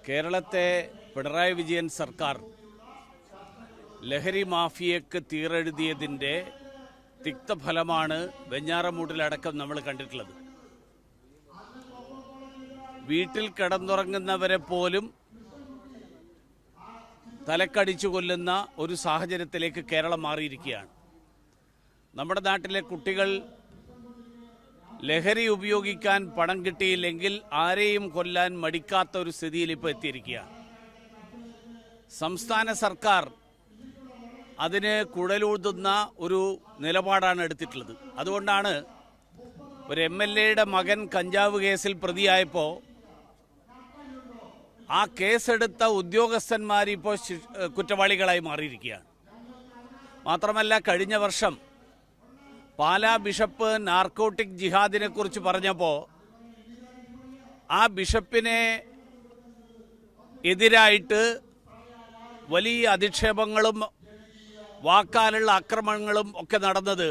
കേരളത്തെ പിണറായി വിജയൻ സർക്കാർ ലഹരി മാഫിയക്ക് തീരെഴുതിയതിൻ്റെ തിക്തഫലമാണ് വെഞ്ഞാറമൂട്ടിലടക്കം നമ്മൾ കണ്ടിട്ടുള്ളത്. വീട്ടിൽ കിടന്നുറങ്ങുന്നവരെ പോലും തലക്കടിച്ചു കൊല്ലുന്ന ഒരു സാഹചര്യത്തിലേക്ക് കേരളം മാറിയിരിക്കുകയാണ്. നമ്മുടെ നാട്ടിലെ കുട്ടികൾ ലഹരി ഉപയോഗിക്കാൻ പണം കിട്ടിയില്ലെങ്കിൽ ആരെയും കൊല്ലാൻ മടിക്കാത്ത ഒരു സ്ഥിതിയിൽ ഇപ്പോൾ എത്തിയിരിക്കുകയാണ്. സംസ്ഥാന സർക്കാർ അതിന് കുഴലൂതുന്ന ഒരു നിലപാടാണ് എടുത്തിട്ടുള്ളത്. അതുകൊണ്ടാണ് ഒരു MLA-യുടെ മകൻ കഞ്ചാവ് കേസിൽ പ്രതിയായപ്പോൾ ആ കേസെടുത്ത ഉദ്യോഗസ്ഥന്മാരിപ്പോൾ കുറ്റവാളികളായി മാറിയിരിക്കുകയാണ്. മാത്രമല്ല, കഴിഞ്ഞ വർഷം പാലാ ബിഷപ്പ് നാർക്കോട്ടിക് ജിഹാദിനെ കുറിച്ച് പറഞ്ഞപ്പോൾ ആ ബിഷപ്പിനെ എതിരായിട്ട് വലിയ അധിക്ഷേപങ്ങളും വാക്കാലുള്ള ആക്രമണങ്ങളും ഒക്കെ നടന്നത്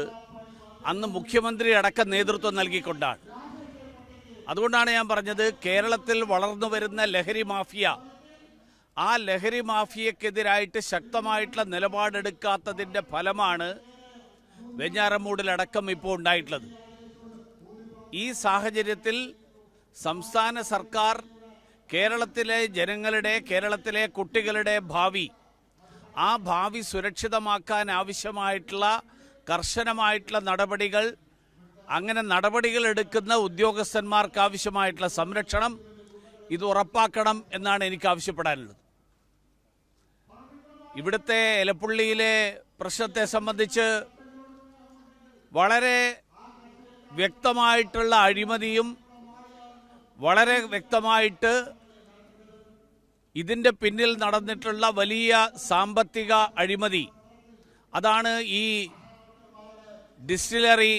അന്ന് മുഖ്യമന്ത്രി അടക്കം നേതൃത്വം നൽകിക്കൊണ്ടാണ്. അതുകൊണ്ടാണ് ഞാൻ പറഞ്ഞത്, കേരളത്തിൽ വളർന്നു വരുന്ന ലഹരി മാഫിയ, ആ ലഹരി മാഫിയക്കെതിരായിട്ട് ശക്തമായിട്ടുള്ള നിലപാടെടുക്കാത്തതിൻ്റെ ഫലമാണ് വെഞ്ഞാറമൂടിലടക്കം ഇപ്പോൾ ഉണ്ടായിട്ടുള്ളത്. ഈ സാഹചര്യത്തിൽ സംസ്ഥാന സർക്കാർ കേരളത്തിലെ ജനങ്ങളുടെ, കേരളത്തിലെ കുട്ടികളുടെ ഭാവി, ആ ഭാവി സുരക്ഷിതമാക്കാൻ ആവശ്യമായിട്ടുള്ള കർശനമായിട്ടുള്ള നടപടികൾ, അങ്ങനെ നടപടികൾ എടുക്കുന്ന ഉദ്യോഗസ്ഥന്മാർക്ക് ആവശ്യമായിട്ടുള്ള സംരക്ഷണം ഇത് ഉറപ്പാക്കണം എന്നാണ് എനിക്ക് ആവശ്യപ്പെടാനുള്ളത്. ഇവിടുത്തെ എലപ്പുള്ളിയിലെ പ്രശ്നത്തെ സംബന്ധിച്ച് വളരെ വ്യക്തമായിട്ടുള്ള അഴിമതിയും വളരെ വ്യക്തമായിട്ട് ഇതിൻ്റെ പിന്നിൽ നടന്നിട്ടുള്ള വലിയ സാമ്പത്തിക അഴിമതി, അതാണ് ഈ ഡിസ്റ്റിലറി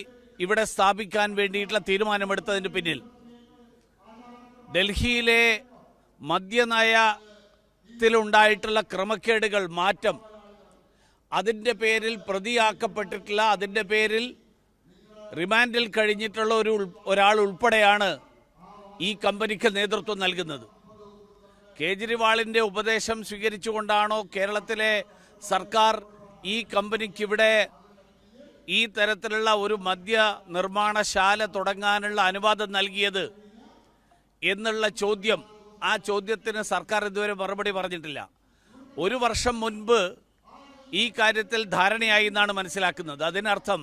ഇവിടെ സ്ഥാപിക്കാൻ വേണ്ടിയിട്ടുള്ള തീരുമാനമെടുത്തതിന് പിന്നിൽ. ഡൽഹിയിലെ മദ്യനയത്തിലുണ്ടായിട്ടുള്ള ക്രമക്കേടുകൾ, മാറ്റം, അതിൻ്റെ പേരിൽ പ്രതിയാക്കപ്പെട്ടിട്ടുള്ള, അതിൻ്റെ പേരിൽ റിമാൻഡിൽ കഴിഞ്ഞിട്ടുള്ള ഒരാൾ ഉൾപ്പെടെയാണ് ഈ കമ്പനിക്ക് നേതൃത്വം നൽകുന്നത്. കേജ്രിവാളിൻ്റെ ഉപദേശം സ്വീകരിച്ചുകൊണ്ടാണോ കേരളത്തിലെ സർക്കാർ ഈ കമ്പനിക്കിവിടെ ഈ തരത്തിലുള്ള ഒരു മദ്യ നിർമ്മാണശാല തുടങ്ങാനുള്ള അനുവാദം നൽകിയത് എന്നുള്ള ചോദ്യം, ആ ചോദ്യത്തിന് സർക്കാർ ഇതുവരെ മറുപടി പറഞ്ഞിട്ടില്ല. ഒരു വർഷം മുൻപ് ഈ കാര്യത്തിൽ ധാരണയായി എന്നാണ് മനസ്സിലാക്കുന്നത്. അതിനർത്ഥം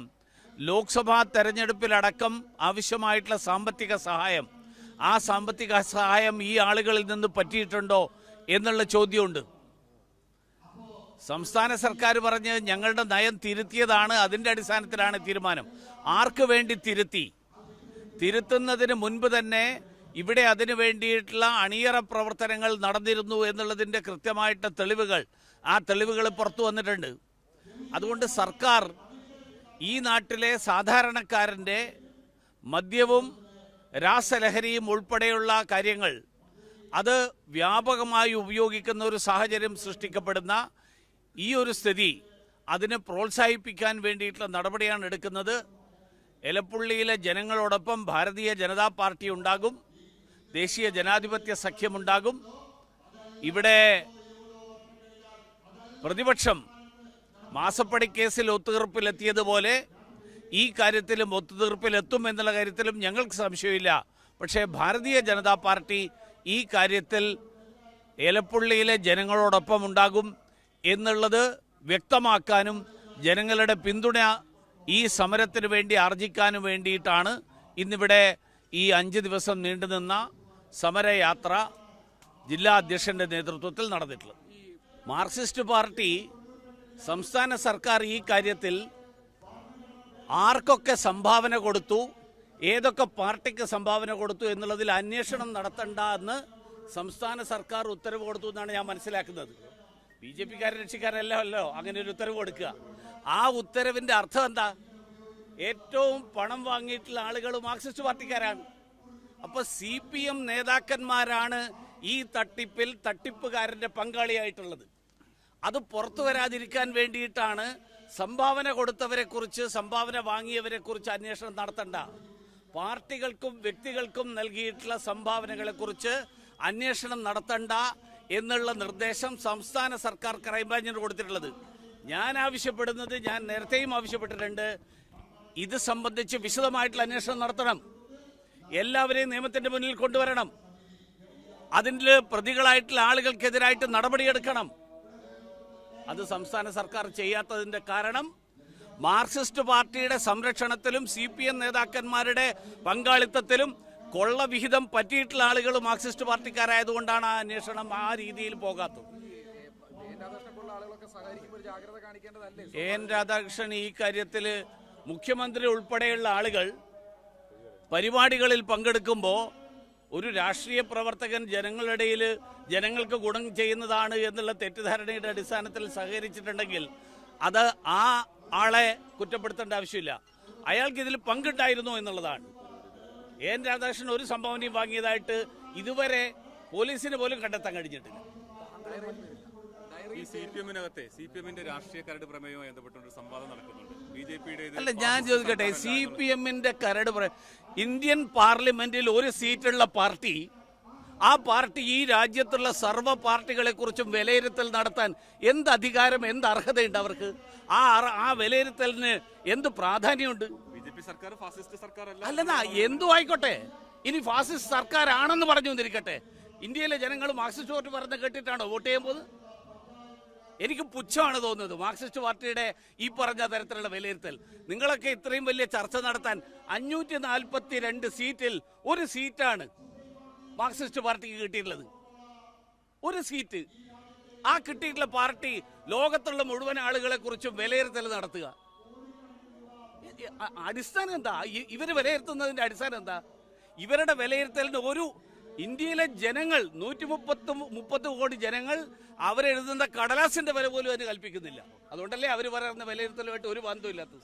ലോക്സഭാ തെരഞ്ഞെടുപ്പിലടക്കം ആവശ്യമായിട്ടുള്ള സാമ്പത്തിക സഹായം, ആ സാമ്പത്തിക സഹായം ഈ ആളുകളിൽ നിന്ന് പറ്റിയിട്ടുണ്ടോ എന്നുള്ള ചോദ്യമുണ്ട്. സംസ്ഥാന സർക്കാർ പറഞ്ഞ് ഞങ്ങളുടെ നയം തിരുത്തിയതാണ്, അതിൻ്റെ അടിസ്ഥാനത്തിലാണ് തീരുമാനം. ആർക്ക് വേണ്ടി തിരുത്തി? തിരുത്തുന്നതിന് മുൻപ് തന്നെ ഇവിടെ അതിനു വേണ്ടിയിട്ടുള്ള അണിയറ പ്രവർത്തനങ്ങൾ നടന്നിരുന്നു എന്നുള്ളതിൻ്റെ കൃത്യമായിട്ട് തെളിവുകൾ, ആ തെളിവുകൾ പുറത്തു വന്നിട്ടുണ്ട്. അതുകൊണ്ട് സർക്കാർ ഈ നാട്ടിലെ സാധാരണക്കാരൻ്റെ മദ്യവും രാസലഹരിയും ഉൾപ്പെടെയുള്ള കാര്യങ്ങൾ അത് വ്യാപകമായി ഉപയോഗിക്കുന്ന ഒരു സാഹചര്യം സൃഷ്ടിക്കപ്പെടുന്ന ഈ ഒരു സ്ഥിതി, അതിനെ പ്രോത്സാഹിപ്പിക്കാൻ വേണ്ടിയിട്ടുള്ള നടപടിയാണ് എടുക്കുന്നത്. എലപ്പുള്ളിയിലെ ജനങ്ങളോടൊപ്പം ഭാരതീയ ജനതാ പാർട്ടി ഉണ്ടാകും, ദേശീയ ജനാധിപത്യ സഖ്യമുണ്ടാകും. ഇവിടെ പ്രതിപക്ഷം മാസപ്പടിക്കേസിൽ ഒത്തുതീർപ്പിലെത്തിയതുപോലെ ഈ കാര്യത്തിലും ഒത്തുതീർപ്പിലെത്തും എന്നുള്ള കാര്യത്തിലും ഞങ്ങൾക്ക് സംശയമില്ല. പക്ഷേ ഭാരതീയ ജനതാ പാർട്ടി ഈ കാര്യത്തിൽ എലപ്പുള്ളിയിലെ ജനങ്ങളോടൊപ്പം ഉണ്ടാകും എന്നുള്ളത് വ്യക്തമാക്കാനും ജനങ്ങളുടെ പിന്തുണ ഈ സമരത്തിന് വേണ്ടി ആർജിക്കാനും വേണ്ടിയിട്ടാണ് ഇന്നിവിടെ ഈ 5 ദിവസം നീണ്ടുനിന്ന സമരയാത്ര ജില്ലാ അധ്യക്ഷൻ്റെ നേതൃത്വത്തിൽ നടന്നിട്ടുള്ളത്. മാർക്സിസ്റ്റ് പാർട്ടി, സംസ്ഥാന സർക്കാർ ഈ കാര്യത്തിൽ ആർക്കൊക്കെ സംഭാവന കൊടുത്തു, ഏതൊക്കെ പാർട്ടിക്ക് സംഭാവന കൊടുത്തു എന്നുള്ളതിൽ അന്വേഷണം നടത്തണ്ട എന്ന് സംസ്ഥാന സർക്കാർ ഉത്തരവ് കൊടുത്തു എന്നാണ് ഞാൻ മനസ്സിലാക്കുന്നത്. BJP-കാരെ രക്ഷിക്കാനല്ലോ അങ്ങനെ ഒരു ഉത്തരവ് കൊടുക്കുക. ആ ഉത്തരവിൻ്റെ അർത്ഥം എന്താ? ഏറ്റവും പണം വാങ്ങിയിട്ടുള്ള ആളുകൾ മാർക്സിസ്റ്റ് പാർട്ടിക്കാരാണ്. അപ്പോൾ CPM നേതാക്കന്മാരാണ് ഈ തട്ടിപ്പിൽ തട്ടിപ്പുകാരൻ്റെ പങ്കാളിയായിട്ടുള്ളത്. അത് പുറത്തു വരാതിരിക്കാൻ വേണ്ടിയിട്ടാണ് സംഭാവന കൊടുത്തവരെക്കുറിച്ച്, സംഭാവന വാങ്ങിയവരെക്കുറിച്ച് അന്വേഷണം നടത്തണ്ട. പാർട്ടികൾക്കും വ്യക്തികൾക്കും നൽകിയിട്ടുള്ള സംഭാവനകളെക്കുറിച്ച് അന്വേഷണം നടത്തണ്ട എന്നുള്ള നിർദ്ദേശം സംസ്ഥാന സർക്കാർ ക്രൈംബ്രാഞ്ചിന് കൊടുത്തിട്ടുള്ളത്. ഞാൻ ആവശ്യപ്പെടുന്നത്, ഞാൻ നേരത്തെയും ആവശ്യപ്പെട്ടിട്ടുണ്ട്, ഇത് സംബന്ധിച്ച് വിശദമായിട്ടുള്ള അന്വേഷണം നടത്തണം. എല്ലാവരെയും നിയമത്തിന്റെ മുന്നിൽ കൊണ്ടുവരണം. അതിൽ പ്രതികളായിട്ടുള്ള ആളുകൾക്കെതിരായിട്ട് നടപടിയെടുക്കണം. അത് സംസ്ഥാന സർക്കാർ ചെയ്യാത്തതിന്റെ കാരണം മാർക്സിസ്റ്റ് പാർട്ടിയുടെ സംരക്ഷണത്തിലും CPM നേതാക്കന്മാരുടെ പങ്കാളിത്തത്തിലും കൊള്ളവിഹിതം പറ്റിയിട്ടുള്ള ആളുകൾ മാർക്സിസ്റ്റ് പാർട്ടിക്കാരായതുകൊണ്ടാണ് ആ അന്വേഷണം ആ രീതിയിൽ പോകാത്തത്. രാധാകൃഷ്ണൻ ഈ കാര്യത്തിൽ മുഖ്യമന്ത്രി ഉൾപ്പെടെയുള്ള ആളുകൾ പരിപാടികളിൽ പങ്കെടുക്കുമ്പോൾ ഒരു രാഷ്ട്രീയ പ്രവർത്തകൻ ജനങ്ങളിടയിൽ ജനങ്ങൾക്ക് ഗുണം ചെയ്യുന്നതാണ് എന്നുള്ള തെറ്റിദ്ധാരണയുടെ അടിസ്ഥാനത്തിൽ സഹകരിച്ചിട്ടുണ്ടെങ്കിൽ അത് ആ ആളെ കുറ്റപ്പെടുത്തേണ്ട ആവശ്യമില്ല. അയാൾക്ക് ഇതിൽ പങ്കുണ്ടായിരുന്നു എന്നുള്ളതാണ്. രാധാകൃഷ്ണൻ ഒരു സംഭാവനയും വാങ്ങിയതായിട്ട് ഇതുവരെ പോലീസിന് പോലും കണ്ടെത്താൻ കഴിഞ്ഞിട്ടില്ല. ഈ CPM-ന്റെ രാഷ്ട്രീയ കരട് പ്രമേയവുമായി ബന്ധപ്പെട്ടൊരു സംവാദം നടക്കുന്നുണ്ട്. BJP-യുടെ അല്ല, ഞാൻ ചോദിക്കട്ടെ, CPM-ന്റെ കരട് ഇന്ത്യൻ പാർലമെന്റിൽ ഒരു സീറ്റുള്ള പാർട്ടി, ആ പാർട്ടി ഈ രാജ്യത്തുള്ള സർവ്വ പാർട്ടികളെ കുറിച്ചും വിലയിരുത്തൽ നടത്താൻ എന്ത് അധികാരം, എന്ത് അർഹതയുണ്ട് അവർക്ക്? ആ വിലയിരുത്തലിന് എന്ത് പ്രാധാന്യമുണ്ട്? BJP സർക്കാർ ഫാസിസ്റ്റ് സർക്കാർ അല്ലെന്നാ, എന്തു ആയിക്കോട്ടെ, ഇനി ഫാസിസ്റ്റ് സർക്കാരാണെന്ന് പറഞ്ഞു വന്നിരിക്കട്ടെ, ഇന്ത്യയിലെ ജനങ്ങൾ മാർക്സിസ്റ്റ് വോട്ട് പറഞ്ഞ് കേട്ടിട്ടാണോ വോട്ട് ചെയ്യാൻ പോകുന്നത്? എനിക്ക് പുച്ഛമാണ് തോന്നുന്നത് മാർക്സിസ്റ്റ് പാർട്ടിയുടെ ഈ പറഞ്ഞ തരത്തിലുള്ള വിലയിരുത്തൽ. നിങ്ങളൊക്കെ ഇത്രയും വലിയ ചർച്ച നടത്താൻ 542 സീറ്റിൽ ഒരു സീറ്റാണ് മാർക്സിസ്റ്റ് പാർട്ടിക്ക് കിട്ടിയിട്ടുള്ളത്. ഒരു സീറ്റ്. ആ കിട്ടിയിട്ടുള്ള പാർട്ടി ലോകത്തുള്ള മുഴുവൻ ആളുകളെ കുറിച്ചും വിലയിരുത്തൽ നടത്തുക. അടിസ്ഥാനം എന്താ? ഇവര് വിലയിരുത്തുന്നതിന്റെ അടിസ്ഥാനം എന്താ? ഇവരുടെ വിലയിരുത്തലിന് ഒരു ഇന്ത്യയിലെ ജനങ്ങൾ 130 കോടി ജനങ്ങൾ അവരെഴുതുന്ന കടലാസിന്റെ വില പോലും അതിന് കൽപ്പിക്കുന്നില്ല. അതുകൊണ്ടല്ലേ അവർ പറയുന്ന വിലയിരുത്തലുമായിട്ട് ഒരു ബന്ധവും ഇല്ലാത്തത്.